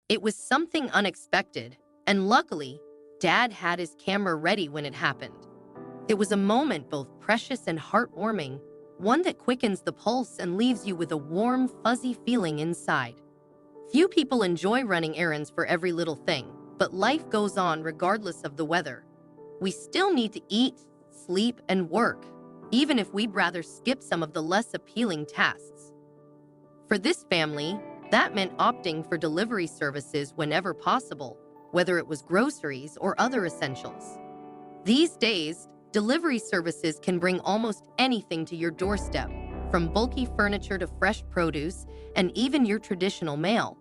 It was something unexpected, and luckily, Dad had his camera ready when it happened. It was a moment both precious and heartwarming, one that quickens the pulse and leaves you with a warm, fuzzy feeling inside. Few people enjoy running errands for every little thing, but life goes on regardless of the weather. We still need to eat, sleep, and work, even if we'd rather skip some of the less appealing tasks. For this family, that meant opting for delivery services whenever possible, whether it was groceries or other essentials. These days, delivery services can bring almost anything to your doorstep, from bulky furniture to fresh produce and even your traditional mail.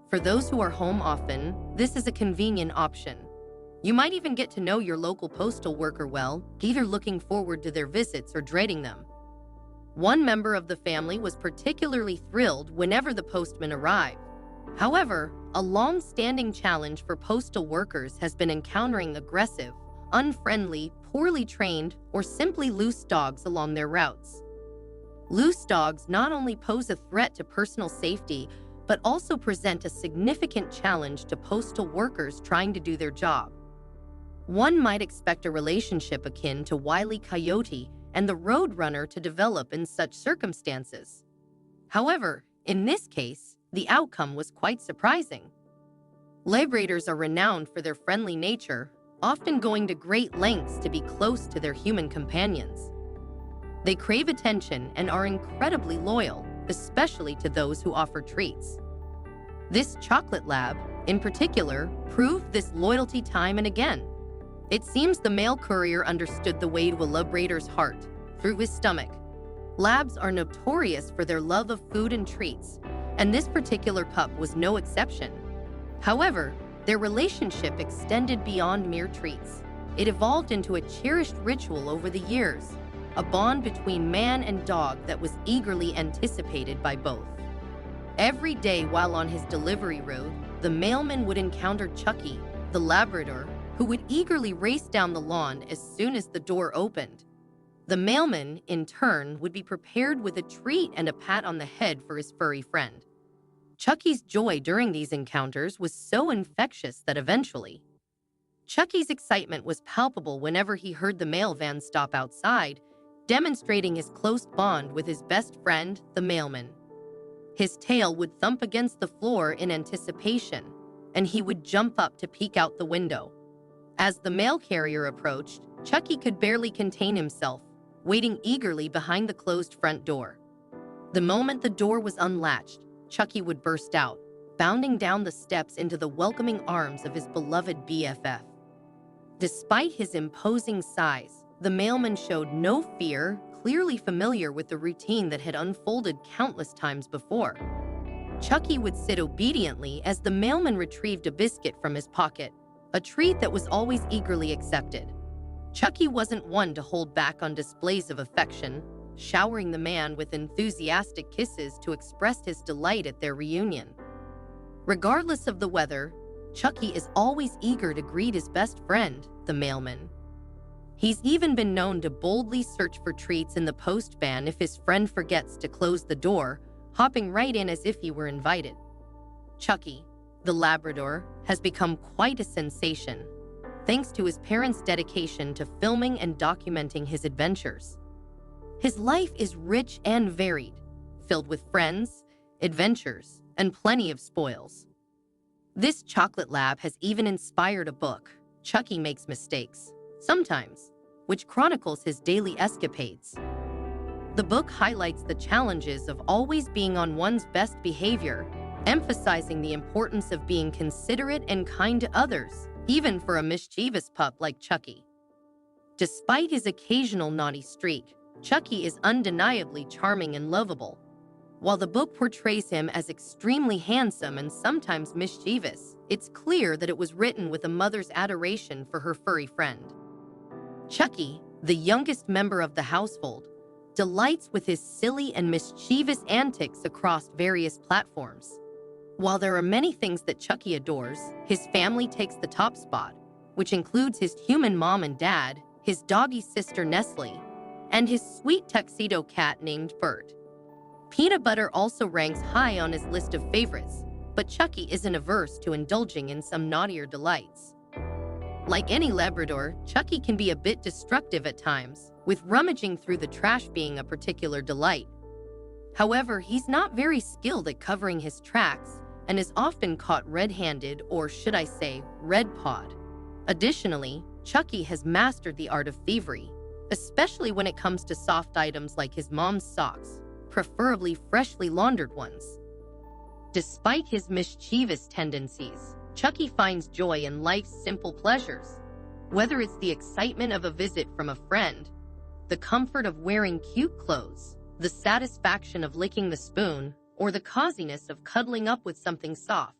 For those who are home often, this is a convenient option. You might even get to know your local postal worker well, either looking forward to their visits or dreading them. One member of the family was particularly thrilled whenever the postman arrived. However, a long-standing challenge for postal workers has been encountering aggressive, unfriendly, poorly trained, or simply loose dogs along their routes. Loose dogs not only pose a threat to personal safety, but also present a significant challenge to postal workers trying to do their job. One might expect a relationship akin to Wile E. Coyote and the Roadrunner to develop in such circumstances. However, in this case, the outcome was quite surprising. Labradors are renowned for their friendly nature, often going to great lengths to be close to their human companions. They crave attention and are incredibly loyal, especially to those who offer treats. This chocolate lab, in particular, proved this loyalty time and again. It seems the mail courier understood the way to a Labrador's heart, through his stomach. Labs are notorious for their love of food and treats, and this particular pup was no exception. However, their relationship extended beyond mere treats. It evolved into a cherished ritual over the years, a bond between man and dog that was eagerly anticipated by both. Every day while on his delivery route, the mailman would encounter Chucky, the Labrador, who would eagerly race down the lawn as soon as the door opened. The mailman, in turn, would be prepared with a treat and a pat on the head for his furry friend. Chucky's joy during these encounters was so infectious that eventually, Chucky's excitement was palpable whenever he heard the mail van stop outside, demonstrating his close bond with his best friend, the mailman. His tail would thump against the floor in anticipation, and he would jump up to peek out the window. As the mail carrier approached, Chucky could barely contain himself, waiting eagerly behind the closed front door. The moment the door was unlatched, Chucky would burst out, bounding down the steps into the welcoming arms of his beloved BFF. Despite his imposing size, the mailman showed no fear, clearly familiar with the routine that had unfolded countless times before. Chucky would sit obediently as the mailman retrieved a biscuit from his pocket, a treat that was always eagerly accepted. Chucky wasn't one to hold back on displays of affection, showering the man with enthusiastic kisses to express his delight at their reunion. Regardless of the weather, Chucky is always eager to greet his best friend, the mailman. He's even been known to boldly search for treats in the post van if his friend forgets to close the door, hopping right in as if he were invited. Chucky, the Labrador, has become quite a sensation, thanks to his parents' dedication to filming and documenting his adventures. His life is rich and varied, filled with friends, adventures, and plenty of spoils. This chocolate lab has even inspired a book, Chucky Makes Mistakes, Sometimes, which chronicles his daily escapades. The book highlights the challenges of always being on one's best behavior, emphasizing the importance of being considerate and kind to others, even for a mischievous pup like Chucky. Despite his occasional naughty streak, Chucky is undeniably charming and lovable. While the book portrays him as extremely handsome and sometimes mischievous, it's clear that it was written with a mother's adoration for her furry friend. Chucky, the youngest member of the household, delights with his silly and mischievous antics across various platforms. While there are many things that Chucky adores, his family takes the top spot, which includes his human mom and dad, his doggy sister Nestle, and his sweet tuxedo cat named Bert. Peanut Butter also ranks high on his list of favorites, But Chucky isn't averse to indulging in some naughtier delights. Like any Labrador, Chucky can be a bit destructive at times, with rummaging through the trash being a particular delight. However, he's not very skilled at covering his tracks and is often caught red-handed, or should I say, red-pawed. Additionally, Chucky has mastered the art of thievery, especially when it comes to soft items like his mom's socks, preferably freshly laundered ones. Despite his mischievous tendencies, Chucky finds joy in life's simple pleasures. Whether it's the excitement of a visit from a friend, the comfort of wearing cute clothes, the satisfaction of licking the spoon, or the coziness of cuddling up with something soft,